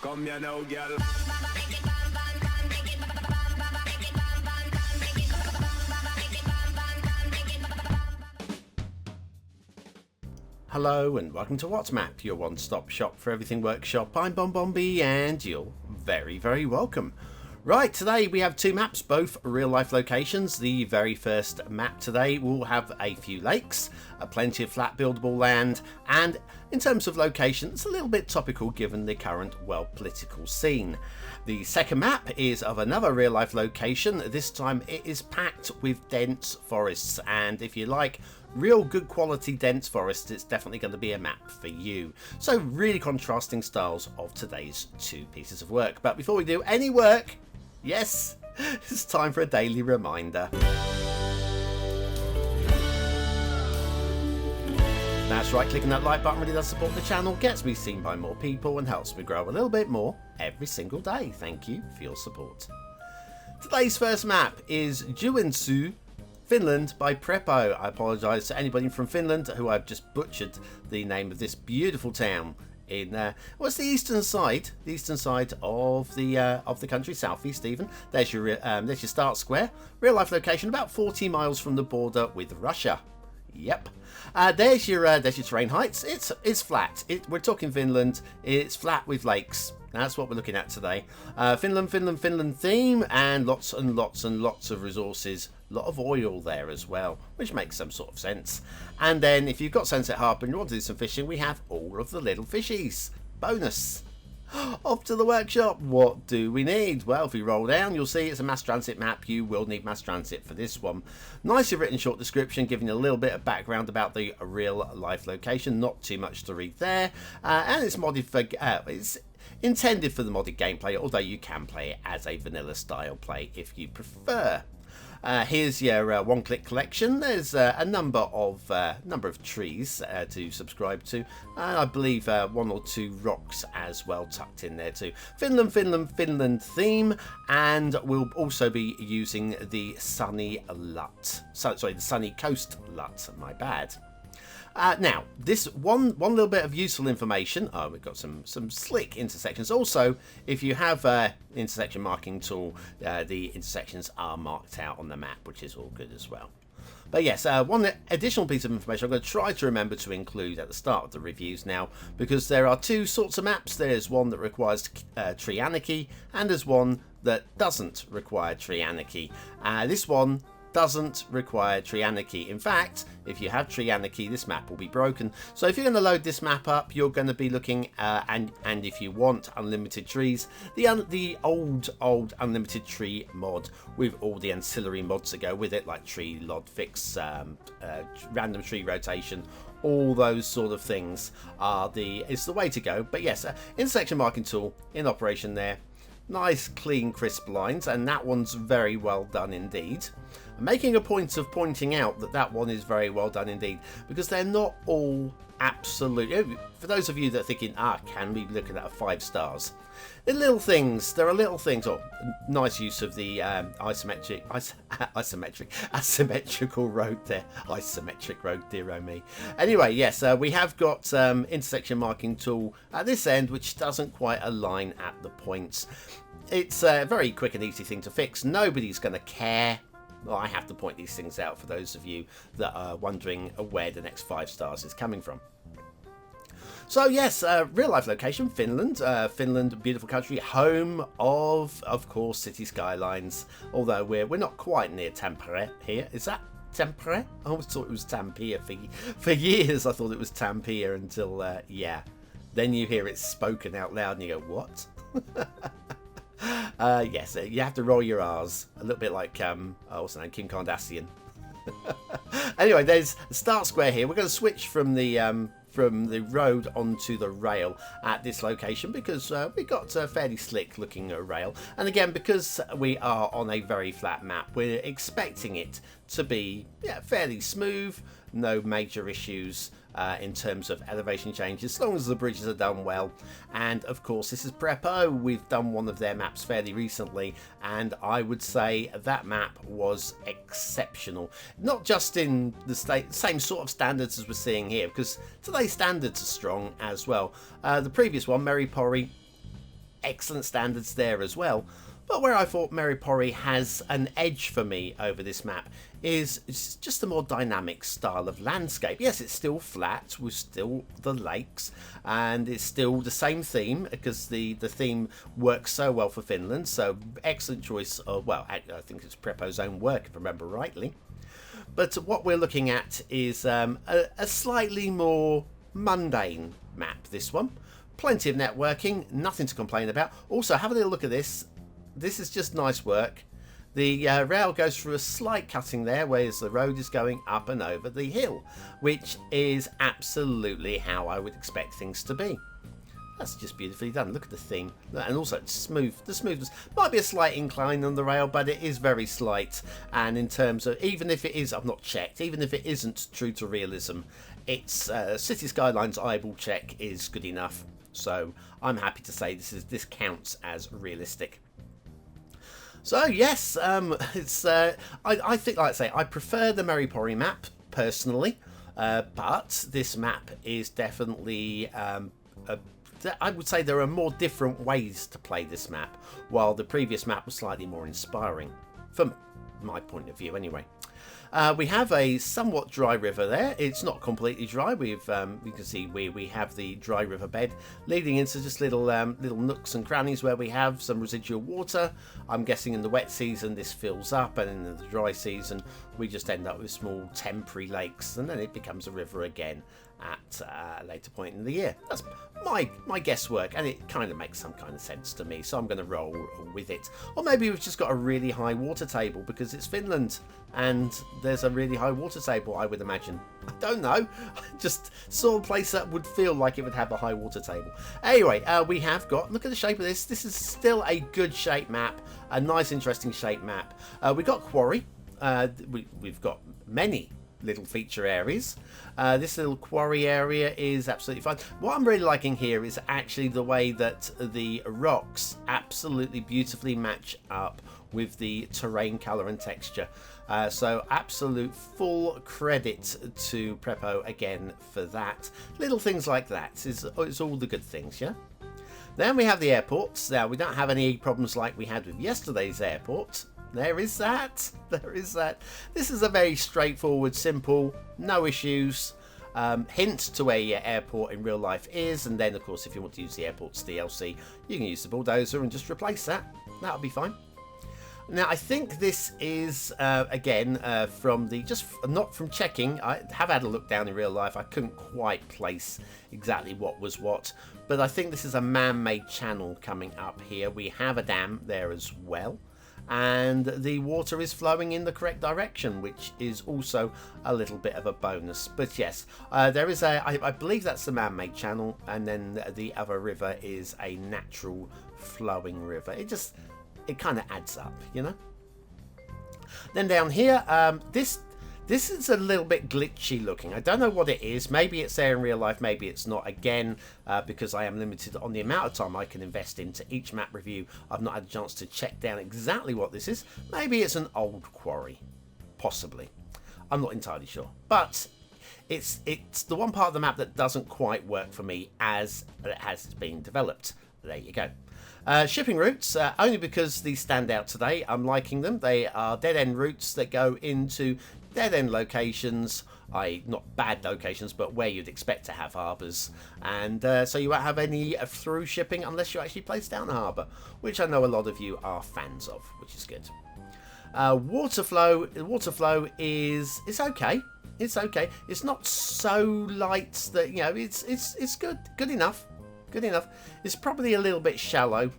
Come here now, girl. Hello and welcome to What's Map, your one-stop shop for everything workshop. I'm BonBonB and you're very, very welcome. Right, today we have two maps, both real-life locations. The very first map today will have a few lakes, plenty of flat buildable land, and in terms of location, it's a little bit topical given the current, well, political scene. The second map is of another real-life location. This time it is packed with dense forests, and if you like real good quality dense forests, it's definitely going to be a map for you. So really contrasting styles of today's two pieces of work. But before we do any work, yes, it's time for a daily reminder. That's right, clicking that like button really does support the channel, gets me seen by more people and helps me grow a little bit more every single day. Thank you for your support. Today's first map is Juwinsu, Finland by Prepo. I apologise to anybody from Finland who I've just butchered the name of this beautiful town in what's the eastern side of the country, southeast even. There's your start square, real life location about 40 miles from the border with Russia. Yep. There's your terrain heights. It's flat. We're talking Finland. It's flat with lakes. That's what we're looking at today. Finland theme, and lots and lots and lots of resources. A lot of oil there as well, which makes some sort of sense. And then if you've got Sunset Harbour and you want to do some fishing, we have all of the little fishies. Bonus. Off to the workshop. What do we need? Well, if we roll down, you'll see it's a mass transit map. You will need mass transit for this one. Nicely written short description, giving you a little bit of background about the real life location. Not too much to read there. And it's modded for... it's intended for the modded gameplay, although you can play it as a vanilla style play if you prefer. Here's your one-click collection. There's a number of trees to subscribe to, and I believe one or two rocks as well tucked in there too. Finland theme, and we'll also be using the sunny LUT. The sunny coast LUT. My bad. Now, this one little bit of useful information. We've got some slick intersections. Also, if you have intersection marking tool, the intersections are marked out on the map, which is all good as well. But yes, one additional piece of information I'm going to try to remember to include at the start of the reviews now, because there are two sorts of maps. There's one that requires tree anarchy, and there's one that doesn't require tree anarchy. This one doesn't require tree anarchy. In fact, if you have tree anarchy, this map will be broken. So if you're going to load this map up, you're going to be looking and if you want unlimited trees, the old unlimited tree mod with all the ancillary mods that go with it, like tree lod fix, random tree rotation, all those sort of things is the way to go. But yes, intersection marking tool in operation there. Nice clean crisp lines, and that one's very well done indeed. I'm making a point of pointing out that one is very well done indeed, because they're not all absolute. For those of you that are thinking, can we be looking at 5 stars? There are little things. Nice use of the asymmetrical road there. Isometric road, dear oh me. Anyway, yes, we have got intersection marking tool at this end, which doesn't quite align at the points. It's a very quick and easy thing to fix. Nobody's going to care. Well, I have to point these things out for those of you that are wondering where the next 5 stars is coming from. So yes, real life location, Finland. Finland, beautiful country, home of course, Cities Skylines. Although we're not quite near Tampere here. Is that Tampere? I always thought it was Tampere for years. I thought it was Tampere until yeah. Then you hear it spoken out loud and you go, what? Yes, you have to roll your R's, a little bit like what's her name, Kim Kardashian. Anyway, there's the start square here. We're going to switch from the road onto the rail at this location because we got a fairly slick looking rail, and again, because we are on a very flat map, we're expecting it to be fairly smooth, no major issues in terms of elevation changes, as long as the bridges are done well. And of course, this is Prepo. We've done one of their maps fairly recently, and I would say that map was exceptional. Not just in the same sort of standards as we're seeing here, because today's standards are strong as well. The previous one, Mary Porry, excellent standards there as well. But where I thought Meripori has an edge for me over this map is it's just a more dynamic style of landscape. Yes, it's still flat with still the lakes, and it's still the same theme because the theme works so well for Finland. So excellent choice of, well, I think it's Prepo's own work if I remember rightly. But what we're looking at is a slightly more mundane map, this one. Plenty of networking, nothing to complain about. Also, have a little look at this. This is just nice work. The rail goes through a slight cutting there, whereas the road is going up and over the hill, which is absolutely how I would expect things to be. That's just beautifully done. Look at the theme. And also it's smooth. The smoothness might be a slight incline on the rail, but it is very slight. And in terms of, even if it is, I've not checked, even if it isn't true to realism, it's Cities Skylines eyeball check is good enough. So I'm happy to say this counts as realistic. So yes, it's I think, like I say, I prefer the Meripori map personally, but this map is definitely I would say there are more different ways to play this map, while the previous map was slightly more inspiring, from my point of view anyway. We have a somewhat dry river there. It's not completely dry. You can see we have the dry river bed leading into just little nooks and crannies where we have some residual water. I'm guessing in the wet season this fills up, and in the dry season we just end up with small temporary lakes, and then it becomes a river again at a later point in the year. That's my guesswork, and it kind of makes some kind of sense to me, so I'm going to roll with it. Or maybe we've just got a really high water table because it's Finland and there's a really high water table, I would imagine. I don't know. I just saw a place that would feel like it would have a high water table. Anyway, we have got, look at the shape of this. This is still a good shape map, a nice interesting shape map. We've got quarry. We've got many little feature areas. This little quarry area is absolutely fine. What I'm really liking here is actually the way that the rocks absolutely beautifully match up with the terrain color and texture. So absolute full credit to Prepo again for that. Little things like that is all the good things, yeah? Then we have the airports. Now we don't have any problems like we had with yesterday's airport. There is that. There is that. This is a very straightforward, simple, no issues hint to where your airport in real life is. And then, of course, if you want to use the airport's DLC, you can use the bulldozer and just replace that. That'll be fine. Now, I think this is, again, from the, just not from checking. I have had a look down in real life. I couldn't quite place exactly what was what. But I think this is a man-made channel coming up here. We have a dam there as well. And the water is flowing in the correct direction, which is also a little bit of a bonus. But yes, there is I believe that's the man-made channel, and then the other river is a natural flowing river. It kind of adds up, you know. Then down here, this is a little bit glitchy looking. I don't know what it is. Maybe it's there in real life, maybe it's not. Again, because I am limited on the amount of time I can invest into each map review, I've not had a chance to check down exactly what this is. Maybe it's an old quarry. Possibly. I'm not entirely sure. But it's the one part of the map that doesn't quite work for me as it has been developed. There you go. Shipping routes, only because these stand out today. I'm liking them. They are dead-end routes that go into dead-end locations, i.e. not bad locations, but where you'd expect to have harbours. And so you won't have any through shipping unless you actually place down a harbour, which I know a lot of you are fans of, which is good. Water flow is okay. It's okay. It's not so light that, you know, it's good enough. Good enough. It's probably a little bit shallow,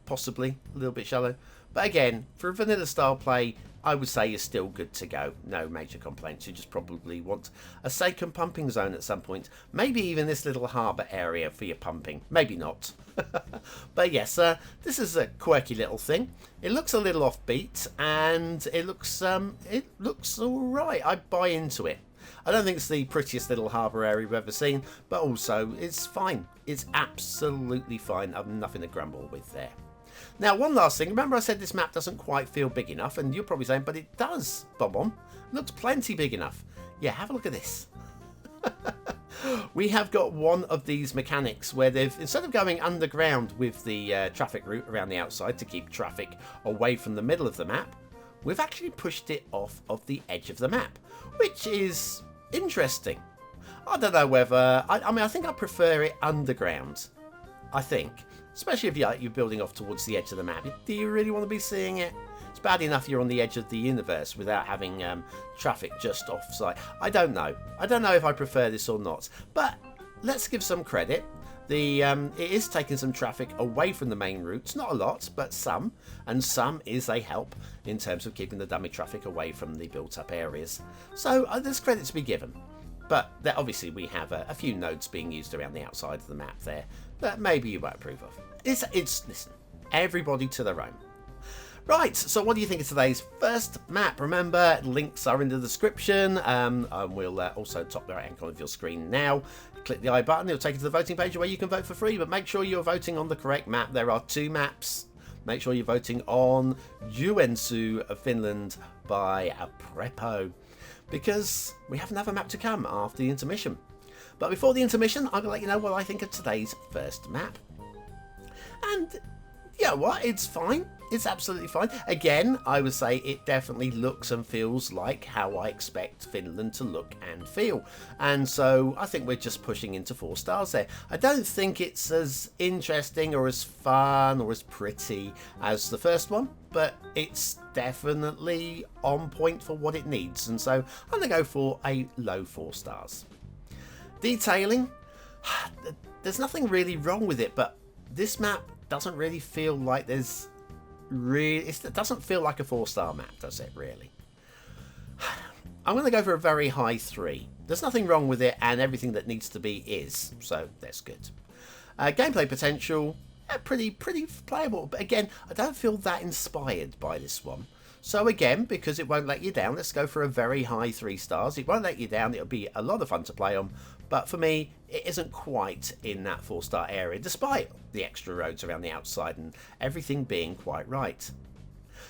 possibly a little bit shallow. But again, for a vanilla style play, I would say you're still good to go. No major complaints. You just probably want a second pumping zone at some point. Maybe even this little harbour area for your pumping. Maybe not. But yes, this is a quirky little thing. It looks a little offbeat, and it looks all right. I buy into it. I don't think it's the prettiest little harbour area we've ever seen, but also it's fine. It's absolutely fine. I've nothing to grumble with there. Now, one last thing. Remember I said this map doesn't quite feel big enough, and you're probably saying, but it does, BonBonB. It looks plenty big enough. Yeah, have a look at this. We have got one of these mechanics where they've, instead of going underground with the traffic route around the outside to keep traffic away from the middle of the map, we've actually pushed it off of the edge of the map, which is interesting. I don't know whether, I mean, I think I prefer it underground, I think. Especially if you're building off towards the edge of the map. Do you really want to be seeing it? It's bad enough you're on the edge of the universe without having traffic just off-site. I don't know. I don't know if I prefer this or not. But let's give some credit. It is taking some traffic away from the main routes. Not a lot, but some. And some is a help in terms of keeping the dummy traffic away from the built-up areas. So there's credit to be given. But obviously we have a few nodes being used around the outside of the map there that maybe you won't approve of. Listen, everybody to their own. Right, so what do you think of today's first map? Remember, links are in the description. We'll also top the right-hand corner of your screen now. Click the I button, it'll take you to the voting page where you can vote for free, but make sure you're voting on the correct map. There are 2 maps. Make sure you're voting on Juwinsu, Finland by a prepo, because we have another map to come after the intermission. But before the intermission, I'm going to let you know what I think of today's first map. And you know what? It's fine. It's absolutely fine. Again, I would say it definitely looks and feels like how I expect Finland to look and feel. And so I think we're just pushing into 4 stars there. I don't think it's as interesting or as fun or as pretty as the first one, but it's definitely on point for what it needs. And so I'm going to go for a low 4 stars. Detailing, there's nothing really wrong with it, but this map doesn't really feel like there's it doesn't feel like a 4-star map, does it really? I'm going to go for a very high 3. There's nothing wrong with it, and everything that needs to be is, so that's good. Gameplay potential, pretty playable, but again, I don't feel that inspired by this one. So again, because it won't let you down, let's go for a very high 3 stars. It won't let you down, it'll be a lot of fun to play on, but for me, it isn't quite in that 4-star area, despite the extra roads around the outside and everything being quite right.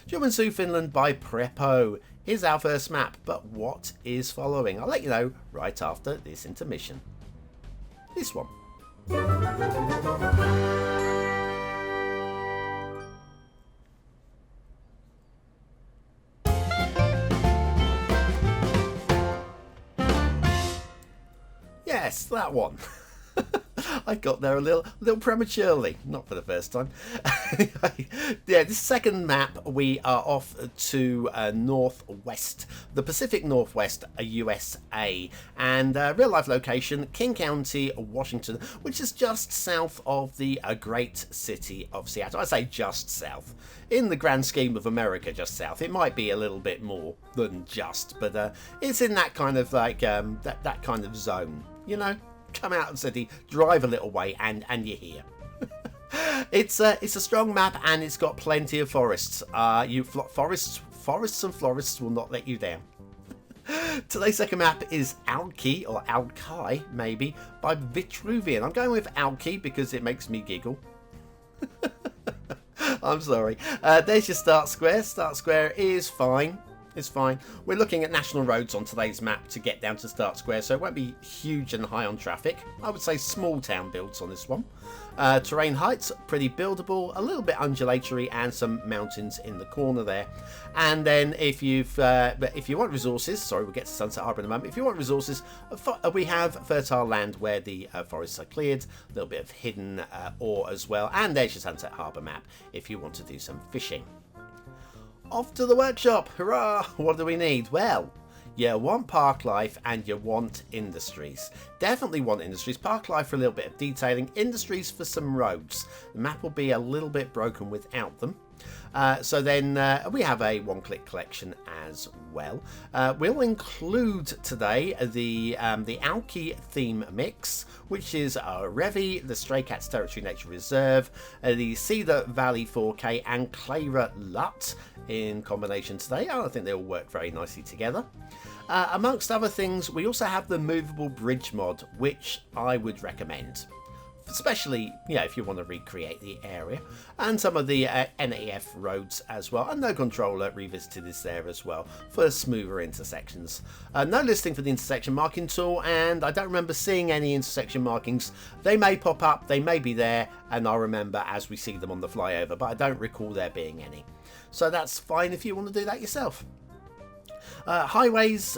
Juwinsu, Finland by prepo is our first map, but what is following? I'll let you know right after this intermission. This one. Yes, that one. I got there a little prematurely, not for the first time. Yeah, this second map, we are off to northwest, the Pacific Northwest, USA, and real life location, King County, Washington, which is just south of the great city of Seattle. I say just south. In the grand scheme of America, just south. It might be a little bit more than just, but it's in that kind of like that kind of zone, you know. Come out of the city, drive a little way, and you're here. It's a strong map, and it's got plenty of forests. Forests and florists will not let you down. Today's second map is Alki, or Alki maybe, by Vitruvion. I'm going with Alki because it makes me giggle. I'm sorry. There's your start square. Start square is fine. It's fine. We're looking at national roads on today's map to get down to start square, so it won't be huge and high on traffic. I would say small town builds on this one. Terrain heights, pretty buildable, a little bit undulatory, and some mountains in the corner there. And then if you want resources, sorry, we'll get to Sunset Harbour in a moment. If you want resources, we have fertile land where the forests are cleared, a little bit of hidden ore as well, and there's your Sunset Harbour map if you want to do some fishing. Off to the workshop, hurrah! What do we need? Well, you want park life and you want industries. Definitely want industries. Park life for a little bit of detailing, industries for some roads. The map will be a little bit broken without them. So then we have a one-click collection as well. We'll include today the Alki theme mix, which is Revi, the Stray Cats Territory Nature Reserve, the Cedar Valley 4K, and Clara Lut in combination today. I think they all work very nicely together. Amongst other things, we also have the movable bridge mod, which I would recommend. especially, you know, if you want to recreate the area, and some of the NAF roads as well, and No Controller Revisited is there as well for smoother intersections. No listing for the intersection marking tool, and I don't remember seeing any intersection markings. They may pop up, they may be there, and I'll remember as we see them on the flyover, but I don't recall there being any. So that's fine if you want to do that yourself. Highways,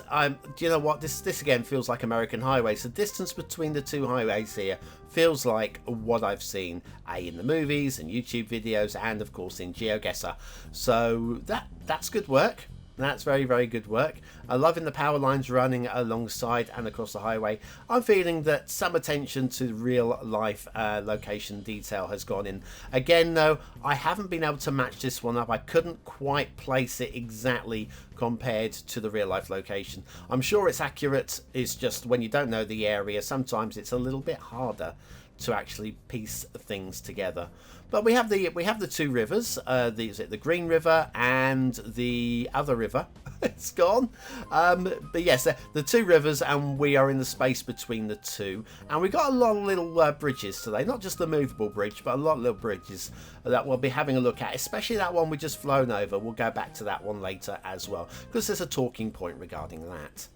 do you know what, this again feels like American highways. The distance between the two highways here feels like what I've seen in the movies and YouTube videos, and of course in GeoGuessr. So that's good work. That's very, very good work. I'm loving the power lines running alongside and across the highway. I'm feeling that some attention to real life location detail has gone in. Again, though, I haven't been able to match this one up. I couldn't quite place it exactly compared to the real life location. I'm sure it's accurate. It's just when you don't know the area, sometimes it's a little bit harder to actually piece things together. But we have the two rivers, the Green River and the other river. It's gone. But yes, the two rivers, and we are in the space between the two. And we got a lot of little bridges today, not just the movable bridge, but a lot of little bridges that we'll be having a look at, especially that one we just flown over. We'll go back to that one later as well, because there's a talking point regarding that.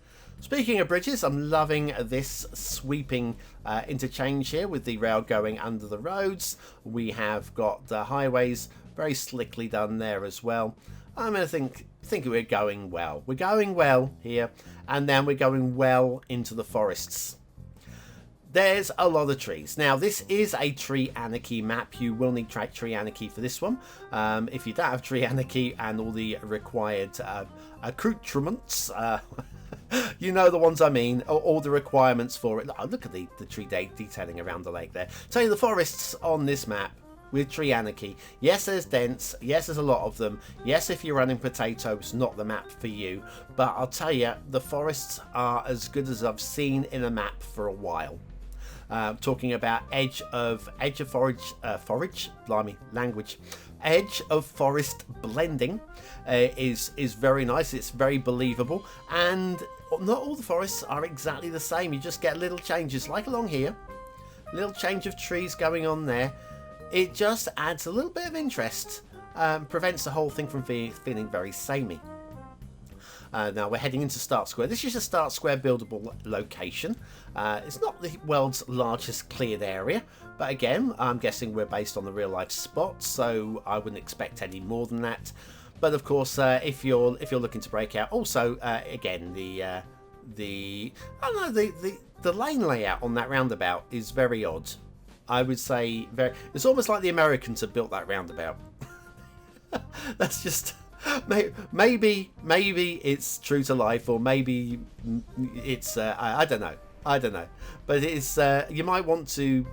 Speaking of bridges, I'm loving this sweeping interchange here with the rail going under the roads. We have got the highways very slickly done there as well. I'm going to think we're going well. We're going well here, and then we're going well into the forests. There's a lot of trees. Now, this is a tree anarchy map. You will need tree anarchy for this one. If you don't have tree anarchy and all the required accoutrements, you know the ones I mean, all the requirements for it. Oh, look at the tree detailing around the lake there. Tell you the forests on this map with tree anarchy. Yes, there's dense. Yes, there's a lot of them. Yes, if you're running potatoes, not the map for you. But I'll tell you, the forests are as good as I've seen in a map for a while. Talking about edge of forage, blimey, language. Edge of forest blending is very nice. It's very believable, and not all the forests are exactly the same. You just get little changes, like along here, little change of trees going on there. It just adds a little bit of interest, prevents the whole thing from feeling very samey. Now we're heading into Start Square. This is a Start Square buildable location. It's not the world's largest cleared area, but again, I'm guessing we're based on the real life spot, so I wouldn't expect any more than that. But of course, if you're looking to break out, also again the lane layout on that roundabout is very odd. I would say it's almost like the Americans have built that roundabout. That's just. Maybe it's true to life, or maybe it's I don't know, but it's you might want to,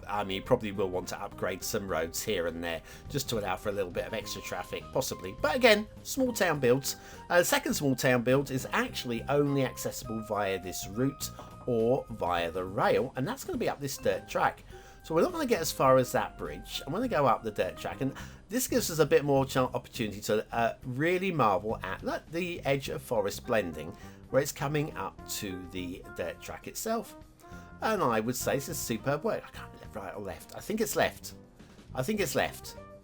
I mean, you probably will want to upgrade some roads here and there just to allow for a little bit of extra traffic, possibly. But again, small town builds. The second small town build is actually only accessible via this route or via the rail, and that's going to be up this dirt track. So we're not going to get as far as that bridge. I'm going to go up the dirt track, and this gives us a bit more opportunity to really marvel at the edge of forest blending, where it's coming up to the dirt track itself. And I would say this is superb work. I can't remember right or left. I think it's left.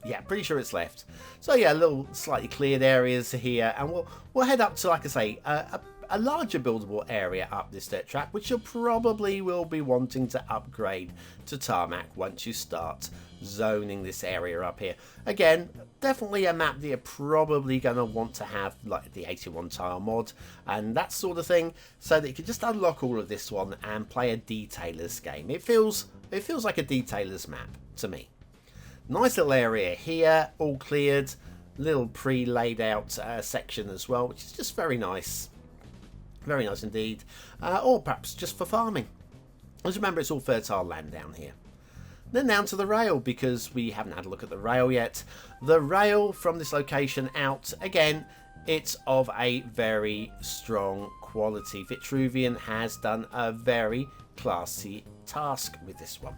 Yeah, pretty sure it's left. So yeah, little slightly cleared areas here, and we'll head up to, like I say, a larger buildable area up this dirt track, which you probably will be wanting to upgrade to tarmac once you start zoning this area up here. Again, definitely a map that you're probably going to want to have, like the 81 tile mod and that sort of thing, so that you can just unlock all of this one and play a detailer's game. It feels like a detailer's map to me. Nice little area here, all cleared, little pre-laid out section as well, which is just very nice. Very nice indeed. Or perhaps just for farming. As remember, it's all fertile land down here. Then down to the rail, because we haven't had a look at the rail yet. The rail from this location out, again, it's of a very strong quality. Vitruvion has done a very classy task with this one,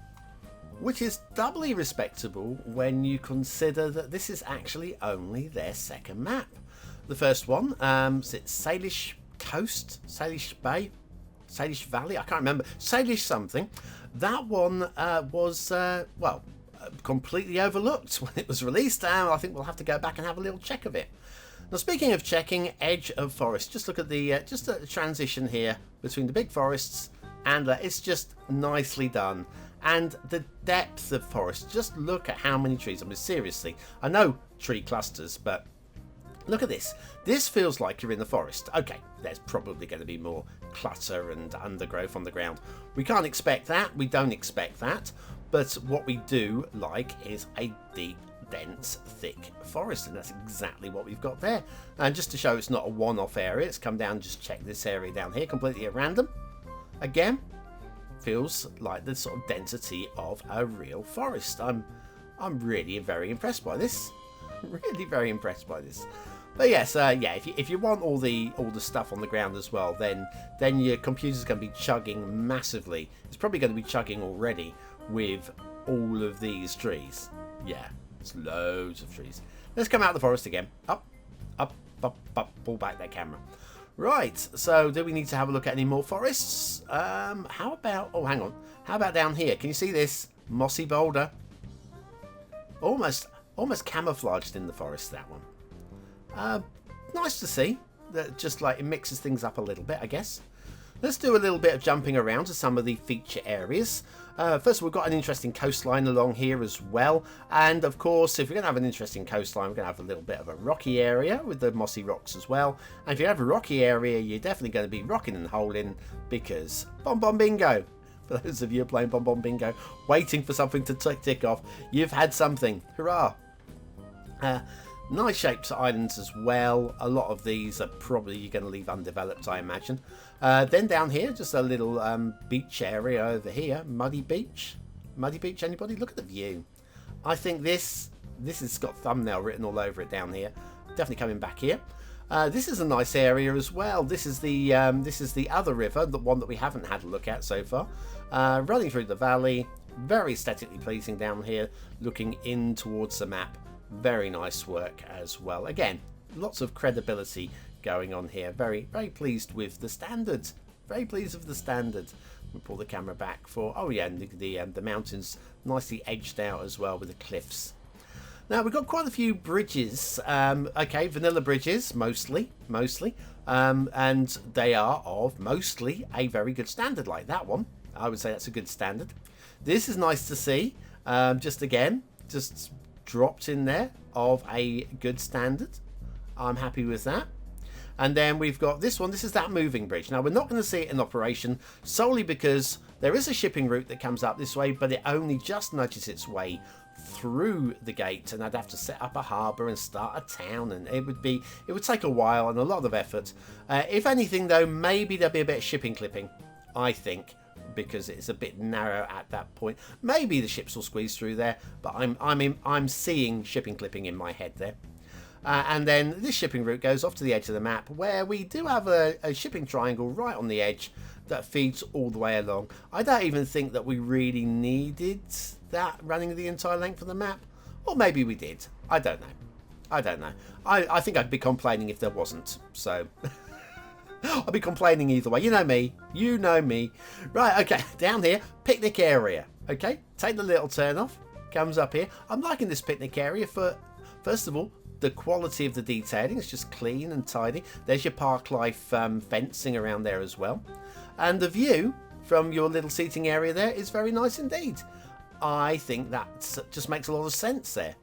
which is doubly respectable when you consider that this is actually only their second map. The first one, it's Salish Coast, Salish Bay, Salish Valley, I can't remember, Salish something. That one was, well, completely overlooked when it was released, and I think we'll have to go back and have a little check of it. Now, speaking of checking, edge of forest, just look at the transition here between the big forests, and it's just nicely done. And the depth of forest, just look at how many trees. I mean, seriously, I know tree clusters, but look at this. This feels like you're in the forest. Okay, there's probably going to be more clutter and undergrowth on the ground. We can't expect that. We don't expect that. But what we do like is a deep, dense, thick forest, and that's exactly what we've got there. And just to show it's not a one-off area, let's come down and just check this area down here, completely at random. Again, feels like the sort of density of a real forest. I'm really very impressed by this. Really very impressed by this. But yes, yeah, if you want all the stuff on the ground as well, then your computer's going to be chugging massively. It's probably going to be chugging already with all of these trees. Yeah, it's loads of trees. Let's come out of the forest again. Up, up, up, up. Pull back that camera. Right, so do we need to have a look at any more forests? How about... Oh, hang on. How about down here? Can you see this? Mossy boulder. Almost camouflaged in the forest, that one. Nice to see. That just like it mixes things up a little bit, I guess. Let's do a little bit of jumping around to some of the feature areas. First of all, we've got an interesting coastline along here as well. And of course, if we're going to have an interesting coastline, we're going to have a little bit of a rocky area with the mossy rocks as well. And if you have a rocky area, you're definitely going to be rocking and holing because BonBonBingo. For those of you playing BonBonBingo, waiting for something to tick off, you've had something. Hurrah! Nice shaped islands as well. A lot of these are probably you're going to leave undeveloped, I imagine. Then down here, just a little beach area over here. Muddy beach. Muddy beach, anybody? Look at the view. I think this has got thumbnail written all over it down here. Definitely coming back here. This is a nice area as well. This is the other river, the one that we haven't had a look at so far. Running through the valley. Very aesthetically pleasing down here. Looking in towards the map. Very nice work as well. Again, lots of credibility going on here. Very, very pleased with the standards. Very pleased with the standards. We'll pull the camera back for... Oh yeah, and the mountains nicely edged out as well with the cliffs. Now, we've got quite a few bridges. Okay, vanilla bridges, mostly. And they are of mostly a very good standard, like that one. I would say that's a good standard. This is nice to see. Just dropped in there of a good standard. I'm happy with that. And then we've got this one. This is that moving bridge. Now, we're not going to see it in operation solely because there is a shipping route that comes up this way, but it only just nudges its way through the gate, and I'd have to set up a harbour and start a town, and it would take a while and a lot of effort. If anything, though, maybe there'll be a bit of shipping clipping, I think, because it's a bit narrow at that point. Maybe the ships will squeeze through there, but I'm seeing shipping clipping in my head there. And then this shipping route goes off to the edge of the map, where we do have a shipping triangle right on the edge that feeds all the way along. I don't even think that we really needed that running the entire length of the map, or maybe we did. I don't know. I think I'd be complaining if there wasn't, so I'll be complaining either way. You know me. Right, okay, down here, picnic area. Okay, take the little turn off, comes up here. I'm liking this picnic area for, first of all, the quality of the detailing. It's just clean and tidy. There's your park life fencing around there as well. And the view from your little seating area there is very nice indeed. I think that just makes a lot of sense there.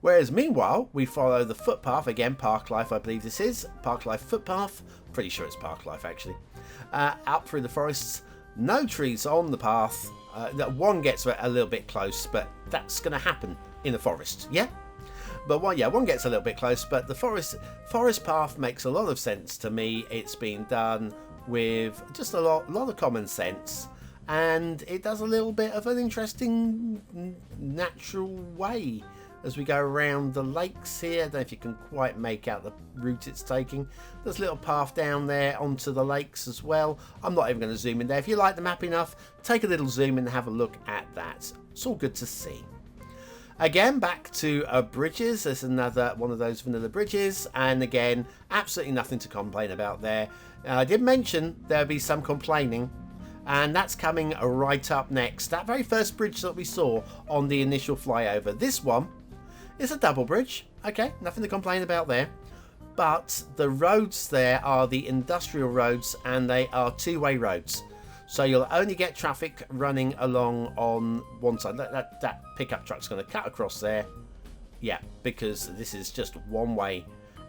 Whereas meanwhile, we follow the footpath, again, Park Life, I believe this is. Park Life footpath. Pretty sure it's Park Life, actually. Out through the forests. No trees on the path. That one gets a little bit close, but that's going to happen in the forest, yeah? But one gets a little bit close, but the forest path makes a lot of sense to me. It's been done with just a lot of common sense, and it does a little bit of an interesting natural way as we go around the lakes here. I don't know if you can quite make out the route it's taking. There's a little path down there onto the lakes as well. I'm not even going to zoom in there. If you like the map enough, take a little zoom in and have a look at that. It's all good to see. Again, back to bridges. There's another one of those vanilla bridges, and again, absolutely nothing to complain about there. I did mention there'll be some complaining, and that's coming right up next. That very first bridge that we saw on the initial flyover. This one is a double bridge. Okay, nothing to complain about there. But the roads there are the industrial roads, and they are two-way roads. So you'll only get traffic running along on one side. That pickup truck's going to cut across there. Yeah, because this is just one way,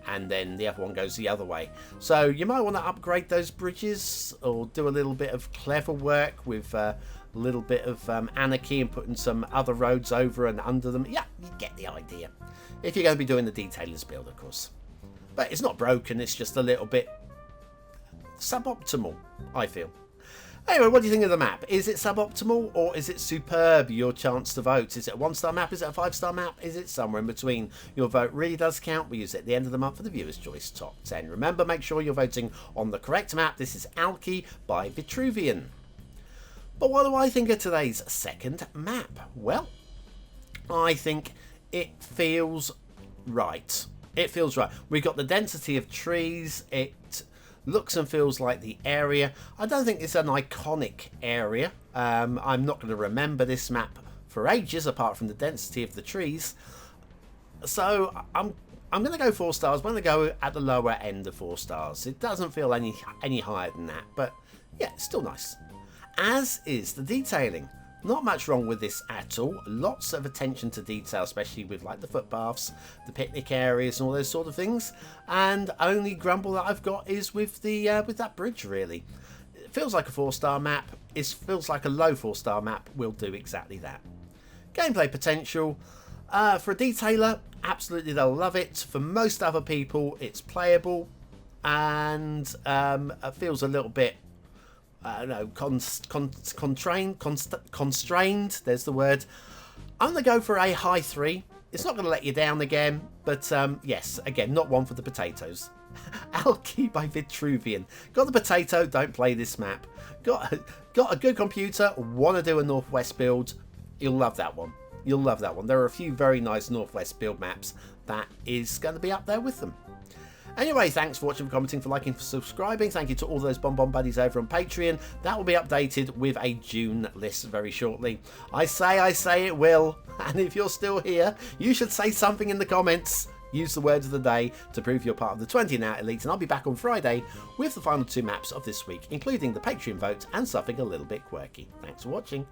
and then the other one goes the other way. So you might want to upgrade those bridges, or do a little bit of clever work with a little bit of anarchy and putting some other roads over and under them. Yeah, you get the idea. If you're going to be doing the detailer's build, of course. But it's not broken, it's just a little bit suboptimal, I feel. Anyway, what do you think of the map? Is it suboptimal or is it superb? Your chance to vote. Is it a 1-star map? Is it a 5-star map? Is it somewhere in between? Your vote really does count. We use it at the end of the month for the Viewer's Choice Top 10. Remember, make sure you're voting on the correct map. This is Alki by Vitruvion. But what do I think of today's second map? Well, I think it feels right. It feels right. We've got the density of trees. It looks and feels like the area. I don't think it's an iconic area. I'm not going to remember this map for ages, apart from the density of the trees. So I'm going to go 4 stars. I'm going to go at the lower end of 4 stars. It doesn't feel any higher than that, but yeah, it's still nice. As is the detailing. Not much wrong with this at all. Lots of attention to detail, especially with like the footpaths, the picnic areas, and all those sort of things. And only grumble that I've got is with the with that bridge. Really, it feels like a 4-star map. It feels like a low 4-star map. Will do exactly that. Gameplay potential for a detailer, absolutely they'll love it. For most other people, it's playable, and it feels a little bit. No, constrained. There's the word. I'm going to go for a high 3. It's not going to let you down again, but yes, again, not one for the potatoes. Alki by Vitruvion. Got the potato, don't play this map. Got a good computer, want to do a Northwest build, you'll love that one. You'll love that one. There are a few very nice Northwest build maps that is going to be up there with them. Anyway, thanks for watching, for commenting, for liking, for subscribing. Thank you to all those BonBon buddies over on Patreon. That will be updated with a June list very shortly. I say it will. And if you're still here, you should say something in the comments. Use the words of the day to prove you're part of the 20 and out elite. And I'll be back on Friday with the final 2 maps of this week, including the Patreon vote and something a little bit quirky. Thanks for watching.